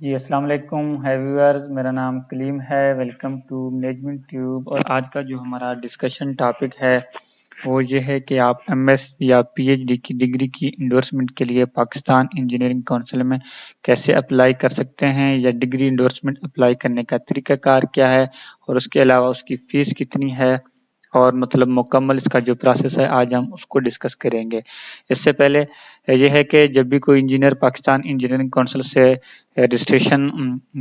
جی السلام علیکم ویورز، میرا نام کلیم ہے۔ Welcome to management tube. اور آج کا جو ہمارا ڈسکشن ٹاپک ہے وہ یہ ہے کہ آپ ایم ایس یا پی ایچ ڈی کی ڈگری کی انڈورسمنٹ کے لیے پاکستان انجینئرنگ کونسل میں کیسے اپلائی کر سکتے ہیں، یا ڈگری انڈورسمنٹ اپلائی کرنے کا طریقہ کار کیا ہے، اور اس کے علاوہ اس کی فیس کتنی ہے، اور مطلب مکمل اس کا جو پروسیس ہے آج ہم اس کو ڈسکس کریں گے۔ اس سے پہلے یہ ہے کہ جب بھی کوئی انجینئر پاکستان انجینئرنگ کونسل سے رجسٹریشن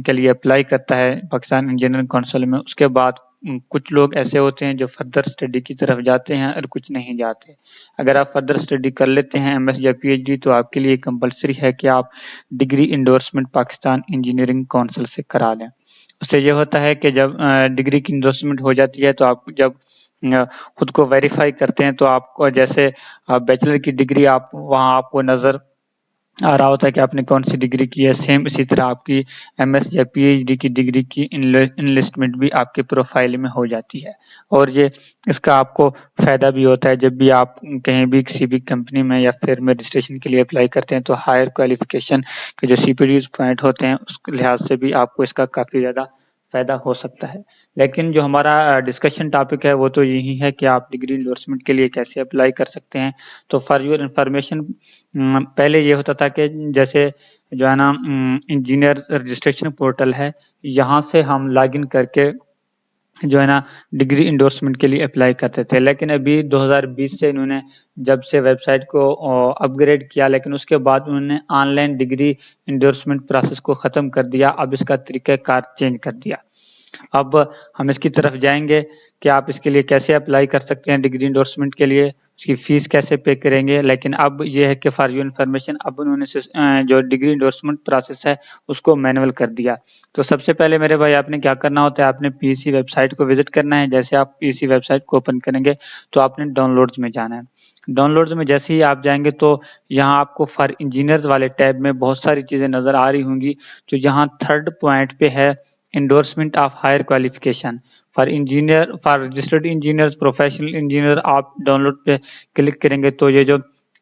کے لیے اپلائی کرتا ہے پاکستان انجینئرنگ کونسل میں، اس کے بعد کچھ لوگ ایسے ہوتے ہیں جو فردر اسٹڈی کی طرف جاتے ہیں اور کچھ نہیں جاتے۔ اگر آپ فردر اسٹڈی کر لیتے ہیں ایم ایس یا پی ایچ ڈی، تو آپ کے لیے کمپلسری ہے کہ آپ degree endorsement Pakistan engineering council سے کرا لیں۔ اس سے یہ ہوتا ہے کہ جب ڈگری کی انڈورسمنٹ ہو جاتی ہے تو آپ جب خود کو ویریفائی کرتے ہیں تو آپ کو جیسے بیچلر کی ڈگری آپ وہاں آپ کو نظر آ رہا ہوتا ہے کہ آپ نے کون سی ڈگری کی ہے، سیم اسی طرح آپ کی ایم ایس یا پی ایچ ڈی کی ڈگری کی انلسٹمنٹ بھی آپ کے پروفائل میں ہو جاتی ہے۔ اور یہ اس کا آپ کو فائدہ بھی ہوتا ہے جب بھی آپ کہیں بھی کسی بھی کمپنی میں یا پھر میں رجسٹریشن کے لیے اپلائی کرتے ہیں تو ہائر کوالیفیکیشن کے جو سی پی ڈیز پوائنٹ ہوتے ہیں اس لحاظ سے بھی آپ کو اس کا کافی زیادہ فائدہ ہو سکتا ہے۔ لیکن جو ہمارا ڈسکشن ٹاپک ہے وہ تو یہی ہے کہ آپ ڈگری انڈورسمنٹ کے لیے کیسے اپلائی کر سکتے ہیں۔ تو فار یور انفارمیشن، پہلے یہ ہوتا تھا کہ جیسے جو ہے نا انجینئر رجسٹریشن پورٹل ہے، یہاں سے ہم لاگ ان کر کے جو ہے نا ڈگری انڈورسمنٹ کے لیے اپلائی کرتے تھے، لیکن ابھی 2020 سے انہوں نے جب سے ویب سائٹ کو اپ گریڈ کیا، لیکن اس کے بعد انہوں نے on line degree endorsement process کو ختم کر دیا۔ اب اس کا طریقہ کار چینج کر دیا۔ اب ہم اس کی طرف جائیں گے کہ آپ اس کے لیے کیسے اپلائی کر سکتے ہیں ڈگری انڈورسمنٹ کے لیے، اس کی فیس کیسے پے کریں گے۔ لیکن اب یہ ہے کہ فار یور انفارمیشن، اب انہوں نے جو ڈگری انڈورسمنٹ پروسیس ہے اس کو مینول کر دیا۔ تو سب سے پہلے میرے بھائی آپ نے کیا کرنا ہوتا ہے، آپ نے پی سی ویب سائٹ کو وزٹ کرنا ہے۔ جیسے آپ پی سی ویب سائٹ کو اوپن کریں گے تو آپ نے ڈاؤن لوڈز میں جانا ہے۔ ڈاؤن لوڈز میں جیسے ہی آپ جائیں گے تو یہاں آپ کو فار انجینئرز والے ٹیب میں بہت ساری چیزیں نظر آ رہی ہوں گی۔ تو یہاں تھرڈ پوائنٹ پہ ہے endorsement of higher qualification for engineer, for registered engineer, professional engineer. آپ ڈاؤن لوڈ پہ کلک کریں گے تو یہ جو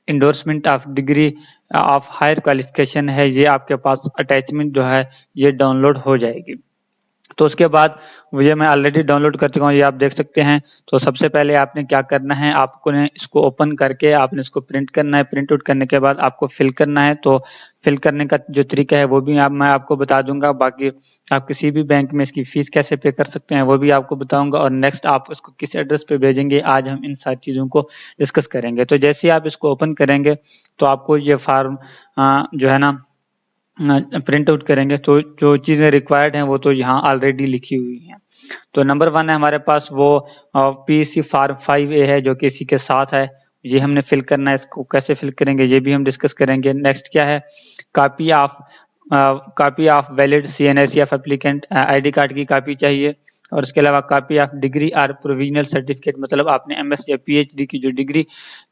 endorsement of degree of higher qualification ہے یہ آپ کے پاس اٹیچمنٹ جو ہے یہ ڈاؤن لوڈ ہو جائے گی۔ تو اس کے بعد یہ میں آلریڈی ڈاؤن لوڈ کر چکا ہوں، یہ آپ دیکھ سکتے ہیں۔ تو سب سے پہلے آپ نے کیا کرنا ہے، آپ کو نے اس کو اوپن کر کے آپ نے اس کو پرنٹ کرنا ہے۔ پرنٹ آؤٹ کرنے کے بعد آپ کو فل کرنا ہے۔ تو فل کرنے کا جو طریقہ ہے وہ بھی میں آپ کو بتا دوں گا۔ باقی آپ کسی بھی بینک میں اس کی فیس کیسے پے کر سکتے ہیں وہ بھی آپ کو بتاؤں گا، اور نیکسٹ آپ اس کو کس ایڈریس پہ بھیجیں گے آج ہم ان ساری چیزوں کو ڈسکس کریں گے۔ تو جیسے آپ اس کو اوپن کریں گے تو آپ کو یہ فارم جو ہے نا پرنٹ آؤٹ کریں گے تو جو چیزیں ریکوائرڈ ہیں وہ تو یہاں آلریڈی لکھی ہوئی ہیں۔ تو نمبر 1 ہے ہمارے پاس وہ پی سی فارم 5A ہے جو کہ اسی کے ساتھ ہے، یہ ہم نے فل کرنا ہے۔ اس کو کیسے فل کریں گے یہ بھی ہم ڈسکس کریں گے۔ نیکسٹ کیا ہے، copy of valid C N I C of applicant, I D card کی کاپی چاہیے، اور اس کے علاوہ کاپی آف ڈگری اور پروویژنل سرٹیفکیٹ، مطلب آپ نے ایم ایس یا پی ایچ ڈی کی جو ڈگری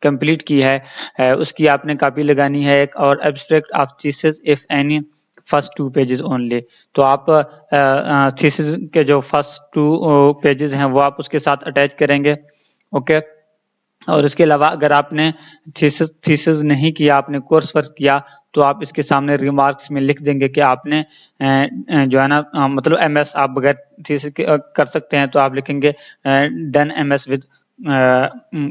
کمپلیٹ کی ہے اس کی آپ نے کاپی لگانی ہے ایک، اور abstract of thesis if any first 2 pages only. تو آپ تھیسس کے جو فرسٹ 2 پیجز ہیں وہ آپ اس کے ساتھ اٹیچ کریں گے، اوکے۔ اور اس کے علاوہ اگر آپ نے تھیسس نہیں کیا، آپ نے کورس ورک کیا، تو آپ اس کے سامنے ریمارکس میں لکھ دیں گے کہ آپ نے جو ہے نا مطلب ایم ایس آپ بغیر تھیسس کر سکتے ہیں، تو آپ لکھیں گے done M S with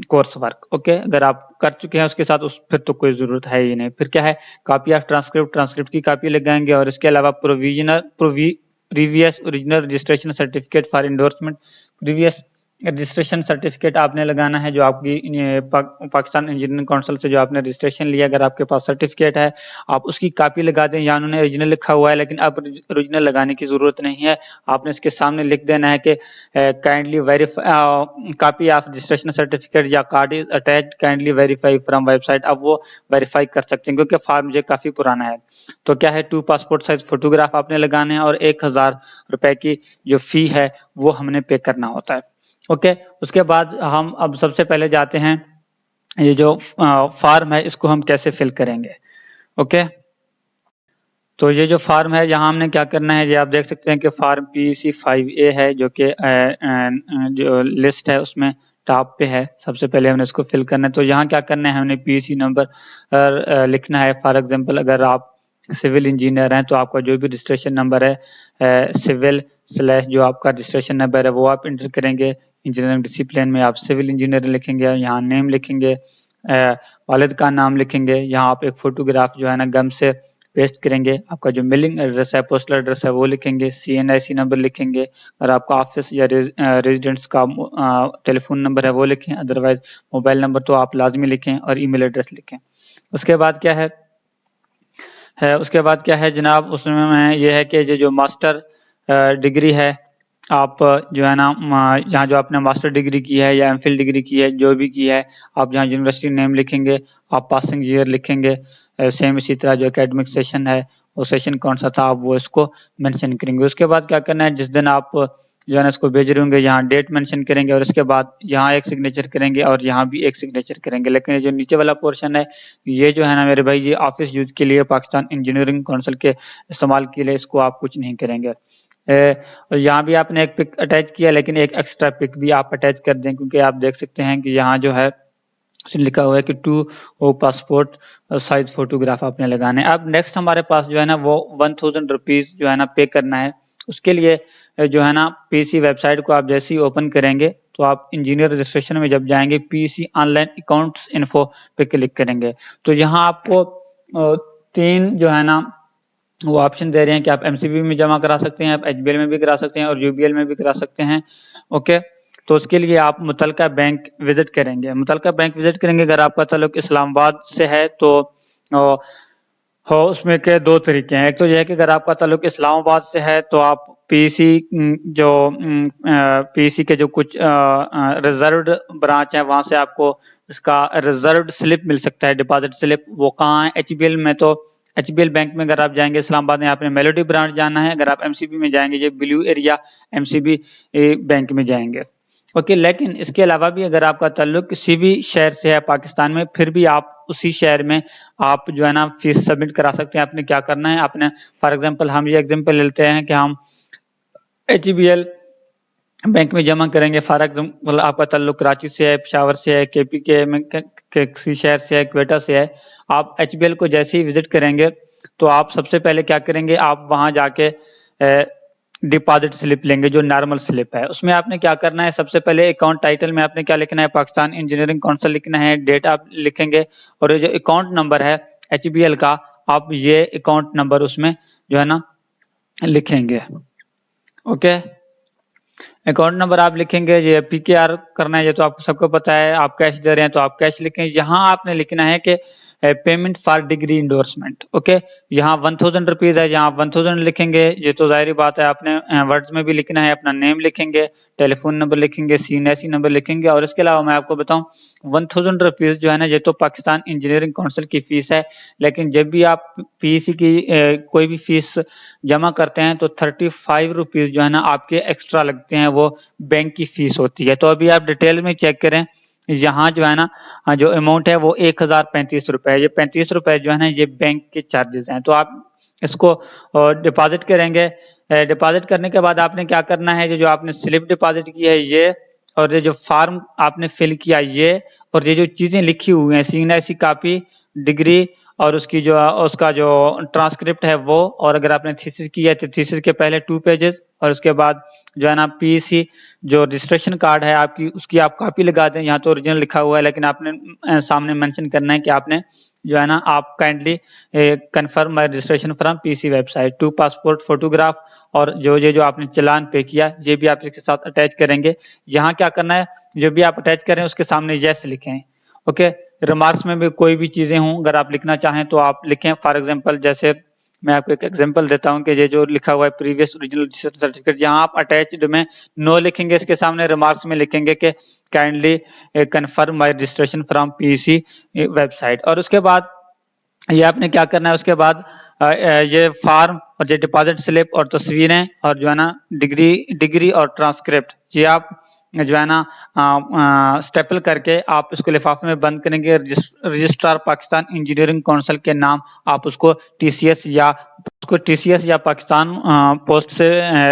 course work, okay. اگر آپ کر چکے ہیں اس کے ساتھ پھر تو کوئی ضرورت ہے ہی نہیں۔ پھر کیا ہے، کاپی آف ٹرانسکرپٹ کی کاپی لگائیں گے، اور اس کے علاوہ previous original registration certificate for endorsement, previous registration certificate آپ نے لگانا ہے جو آپ کی پاکستان انجینئرنگ کونسل سے جو آپ نے رجسٹریشن لیا، اگر آپ کے پاس سرٹیفکیٹ ہے آپ اس کی کاپی لگا دیں، یا انہوں نے اوریجنل لکھا ہوا ہے لیکن اب اوریجنل لگانے کی ضرورت نہیں ہے، آپ نے اس کے سامنے لکھ دینا ہے کہ kindly verify copy of registration certificate یا card is attached kindly verify from website. اب وہ ویریفائی کر سکتے ہیں کیونکہ فارم مجھے کافی پرانا ہے۔ تو کیا ہے، 2 پاسپورٹ سائز فوٹوگراف آپ نے لگانے ہیں، اور 1000 روپے کی جو فی ہے وہ ہم نے پے کرنا ہوتا ہے، اوکے۔ اس کے بعد ہم اب سب سے پہلے جاتے ہیں یہ جو فارم ہے اس کو ہم کیسے فل کریں گے، اوکے۔ تو یہ جو فارم ہے یہاں ہم نے کیا کرنا ہے، یہ آپ دیکھ سکتے ہیں کہ فارم PC5A ہے جو کہ جو لسٹ ہے اس میں ٹاپ پہ ہے۔ سب سے پہلے ہم نے اس کو فل کرنا ہے، تو یہاں کیا کرنا ہے، ہم نے PC نمبر لکھنا ہے۔ فار ایگزامپل اگر آپ सिविल इंजीनियर हैं तो आपका जो भी रजिस्ट्रेशन नंबर है सिविल स्लैश जो आपका रजिस्ट्रेशन नंबर है वो आप इंटर करेंगे। इंजीनियरिंग डिसिप्लिन में आप सिविल इंजीनियर लिखेंगे, यहाँ नेम लिखेंगे, वालिद का नाम लिखेंगे, यहाँ आप एक फोटोग्राफ जो है ना गम से पेस्ट करेंगे, आपका जो मेलिंग एड्रेस है पोस्टल एड्रेस है वो लिखेंगे, CNIC नंबर लिखेंगे, और आपका ऑफिस या रेजिडेंट्स का टेलीफोन नंबर है वो लिखें, अदरवाइज मोबाइल नंबर तो आप लाजमी लिखें और ईमेल एड्रेस लिखें। उसके बाद क्या है जनाब, उसमें ये है कि जो मास्टर डिग्री है आप जो है ना यहाँ जो आपने मास्टर डिग्री की है या एमफिल डिग्री की है जो भी की है, आप जहाँ यूनिवर्सिटी नेम लिखेंगे, आप पासिंग ईयर लिखेंगे, सेम इसी तरह जो एकेडमिक सेशन है वो सेशन कौन सा था आप वो इसको मेंशन करेंगे। उसके बाद क्या करना है, जिस दिन आप जो है ना इसको भेज रहे होंगे यहाँ डेट मेंशन करेंगे और इसके बाद यहाँ एक सिग्नेचर करेंगे और यहाँ भी एक सिग्नेचर करेंगे। लेकिन ये जो नीचे वाला पोर्शन है ये जो है ना मेरे भाई ये ऑफिस यूज के लिए पाकिस्तान इंजीनियरिंग काउंसिल के इस्तेमाल के लिए इसको आप कुछ नहीं करेंगे। और यहाँ भी आपने एक पिक अटैच किया लेकिन एक एक्स्ट्रा पिक भी आप अटैच कर दें, क्योंकि आप देख सकते हैं कि यहाँ जो है लिखा हुआ है कि 2 पासपोर्ट साइज फोटोग्राफ आपने लगाने हैं। अब नेक्स्ट हमारे पास जो है ना वो 1000 रुपीज जो है ना पे करना है। उसके लिए जो है ना पीसी वेबसाइट को आप जैसे ही ओपन करेंगे तो आप इंजीनियर रजिस्ट्रेशन में जब जाएंगे पीसी ऑनलाइन अकाउंट्स इन्फो पे क्लिक करेंगे तो यहाँ आपको 3 जो है ना वो ऑप्शन दे रहे हैं कि आप एमसीबी में जमा करा सकते हैं, आप एचबीएल में भी करा सकते हैं और यूबीएल में भी करा सकते हैं। ओके, तो उसके लिए आप मुतलका बैंक विजिट करेंगे। मुतलका बैंक विजिट करेंगे अगर आपका ताल्लुक इस्लामाबाद से है तो हो उसमें के 2 तरीके हैं। एक तो यह है कि अगर आपका ताल्लुक इस्लामाबाद से है तो आप पीसी जो पीसी के जो कुछ रिजर्व्ड ब्रांच है वहां से आपको इसका रिजर्व्ड स्लिप मिल सकता है, डिपॉजिट स्लिप। वो कहाँ है? एचबीएल में तो एचबीएल बैंक में अगर आप जाएंगे इस्लामाबाद में आपने मेलोडी ब्रांच जाना है, अगर आप एमसीबी में जाएंगे ये ब्लू एरिया एमसीबी बैंक में जाएंगे। ओके, लेकिन इसके अलावा भी अगर आपका ताल्लुक किसी भी शहर से है पाकिस्तान में फिर भी आप उसी शहर में आप जो है ना फीस सबमिट करा सकते हैं। आपने क्या करना है, आपने फॉर एग्जांपल हम ये एग्जांपल लेते हैं कि हम एचबीएल बैंक में जमा करेंगे। फॉर एग्जांपल आपका ताल्लुक कराची से है, पेशावर से है, केपी के किसी शहर से है, क्वेटा से है। आप एचबीएल को जैसे ही विजिट करेंगे तो आप सबसे पहले क्या करेंगे, आप वहां जाके डिपॉजिट स्लिप लेंगे जो नॉर्मल स्लिप है। उसमें आपने क्या करना है, सबसे पहले अकाउंट टाइटल में आपने क्या लिखना है, पाकिस्तान इंजीनियरिंग काउंसिल लिखना है, डेट आप लिखेंगे और ये जो अकाउंट नंबर है एचबीएल का आप ये अकाउंट नंबर उसमें जो है ना लिखेंगे। ओके, अकाउंट नंबर आप लिखेंगे, ये पीकेआर करना है ये तो आपको सबको पता है, आप कैश दे रहे हैं तो आप कैश लिखें। यहाँ आपने लिखना है कि payment for degree endorsement. Okay, यहाँ 1000 रुपीज है, यहाँ 1000 लिखेंगे, ये तो जाहिर बात है। आपने वर्ड्स में भी लिखना है, अपना नेम लिखेंगे, टेलीफोन नंबर लिखेंगे, CNIC नंबर लिखेंगे। और इसके अलावा मैं आपको बताऊं 1000 रुपीज जो है ना ये तो पाकिस्तान इंजीनियरिंग काउंसिल की फीस है, लेकिन जब भी आप पीसी की कोई भी फीस जमा करते हैं तो 35 रुपीज जो है ना आपके एक्स्ट्रा लगते हैं, वो बैंक की फीस होती है। तो अभी आप डिटेल में चेक करें, यहाँ जो है ना जो अमाउंट है वो 1035 रुपए है। ये 35 रुपए जो है ना ये बैंक के चार्जेस हैं। तो आप इसको डिपॉजिट करेंगे। डिपॉजिट करने के बाद आपने क्या करना है, जो आपने स्लिप डिपॉजिट की है ये, और ये जो फॉर्म आपने फिल किया ये, और ये जो चीजें लिखी हुई हैं CNIC कॉपी, डिग्री और उसकी जो उसका जो ट्रांसक्रिप्ट है वो, और अगर आपने थीसिस की है तो थीसिस के पहले 2 पेजेस, और उसके बाद जो है ना पीसी जो रजिस्ट्रेशन कार्ड है आपकी उसकी आप कॉपी लगा दें। यहाँ तो ओरिजिनल लिखा हुआ है लेकिन आपने सामने मेंशन करना है कि आपने जो है ना आप kindly confirm my registration from PC website, 2 passport photograph और जो आपने चालान पे किया ये भी आप इसके साथ अटैच करेंगे। यहाँ क्या करना है, जो भी आप अटैच करें उसके सामने यस लिखें। ओके, रिमार्क्स में भी कोई भी चीजें हों अगर आप लिखना चाहें तो आप लिखें। फॉर एग्जांपल जैसे मैं आपको एक एग्जांपल देता हूं कि ये जो लिखा हुआ है प्रीवियस ओरिजिनल सर्टिफिकेट, यहाँ आप अटैच्ड में नो लिखेंगे, इसके सामने रिमार्क्स में लिखेंगे कि kindly confirm my registration from PC website. और उसके बाद ये आपने क्या करना है, उसके बाद ये फॉर्म और ये डिपॉजिट स्लिप और तस्वीरें और जो है ना डिग्री और ट्रांसक्रिप्ट ये आप जो है ना स्टेपल करके आप इसको लिफाफे में बंद करेंगे। रजिस्ट्रार पाकिस्तान इंजीनियरिंग काउंसिल के नाम आप उसको TCS या उसको टीसीएस या पाकिस्तान पोस्ट से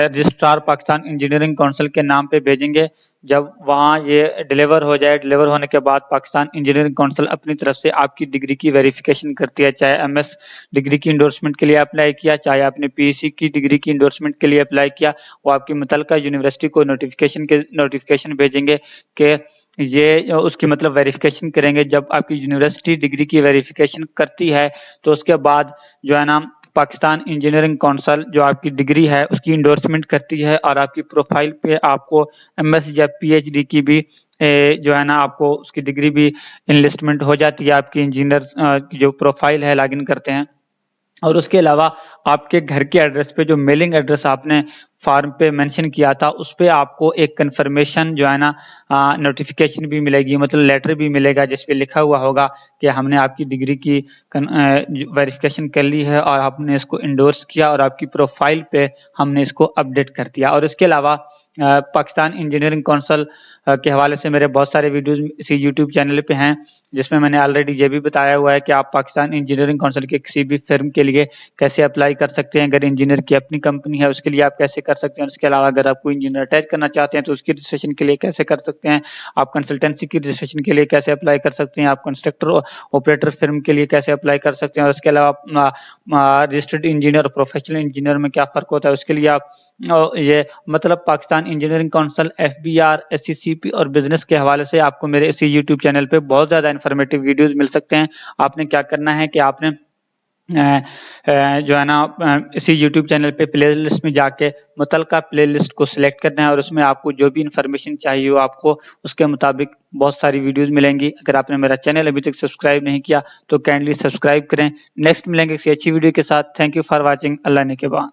रजिस्ट्रार पाकिस्तान इंजीनियरिंग काउंसिल के नाम पे भेजेंगे। जब वहाँ ये डिलीवर हो जाए, डिलीवर होने के बाद पाकिस्तान इंजीनियरिंग काउंसिल अपनी तरफ से आपकी डिग्री की वेरिफिकेशन करती है। चाहे एमएस डिग्री की इंडोर्समेंट के लिए अप्लाई किया, चाहे आपने पीएचडी की डिग्री की इंडोर्समेंट के लिए अप्लाई किया, वो आपकी मुतल्लिका यूनिवर्सिटी को नोटिफिकेशन भेजेंगे कि ये उसकी मतलब वेरिफिकेशन करेंगे। जब आपकी यूनिवर्सिटी डिग्री की वेरिफिकेशन करती है तो उसके बाद जो है ना पाकिस्तान इंजीनियरिंग काउंसिल जो आपकी डिग्री है उसकी इंडोर्समेंट करती है और आपकी प्रोफाइल पे आपको एमएस या पीएचडी की भी जो है ना आपको उसकी डिग्री भी इनलिस्टमेंट हो जाती है। आपकी इंजीनियर की जो प्रोफाइल है लॉगिन करते हैं। और उसके अलावा आपके घर के एड्रेस पे जो मेलिंग एड्रेस आपने फॉर्म पे मेंशन किया था उस पे आपको एक कंफर्मेशन जो है ना नोटिफिकेशन भी मिलेगी, मतलब लेटर भी मिलेगा जिस पे लिखा हुआ होगा कि हमने आपकी डिग्री की वेरिफिकेशन कर ली है और आपने इसको इंडोर्स किया और आपकी प्रोफाइल पे हमने इसको अपडेट कर दिया। और इसके अलावा पाकिस्तान इंजीनियरिंग काउंसिल के हवाले से मेरे बहुत सारे वीडियोस इसी यूट्यूब चैनल पे हैं जिसमें मैंने ऑलरेडी ये भी बताया हुआ है कि आप पाकिस्तान इंजीनियरिंग काउंसिल के किसी भी फर्म के लिए कैसे अप्लाई कर सकते हैं। अगर इंजीनियर की अपनी कंपनी है उसके लिए आप कैसे कर सकते हैं। उसके अलावा अगर आप कोई इंजीनियर अटैच करना चाहते हैं तो उसकी रजिस्ट्रेशन के लिए कैसे कर सकते हैं। आप कंसल्टेंसी की रजिस्ट्रेशन के लिए कैसे अप्लाई कर सकते हैं। आप कंस्ट्रक्टर ऑपरेटर फर्म के लिए कैसे अप्लाई कर सकते हैं। और उसके अलावा रजिस्टर्ड इंजीनियर और प्रोफेशनल इंजीनियर में क्या फ़र्क होता है उसके लिए आप ये मतलब Pakistan engineering council, FBR, SCCP और बिजनेस के हवाले से आपको मेरे इसी यूट्यूब चैनल पे बहुत ज़्यादा इन्फॉर्मेटिव वीडियोस मिल सकते हैं। आपने क्या करना है कि आपने जो है ना इसी यूट्यूब चैनल पे प्लेलिस्ट में जाके मुतल्लिका प्लेलिस्ट को सिलेक्ट करना है और उसमें आपको जो भी इन्फॉर्मेशन चाहिए हो आपको उसके मुताबिक बहुत सारी वीडियोस मिलेंगी। अगर आपने मेरा चैनल अभी तक सब्सक्राइब नहीं किया तो काइंडली सब्सक्राइब करें। नेक्स्ट मिलेंगे किसी अच्छी वीडियो के साथ। Thank you for watching. अल्लाह ने के बाद।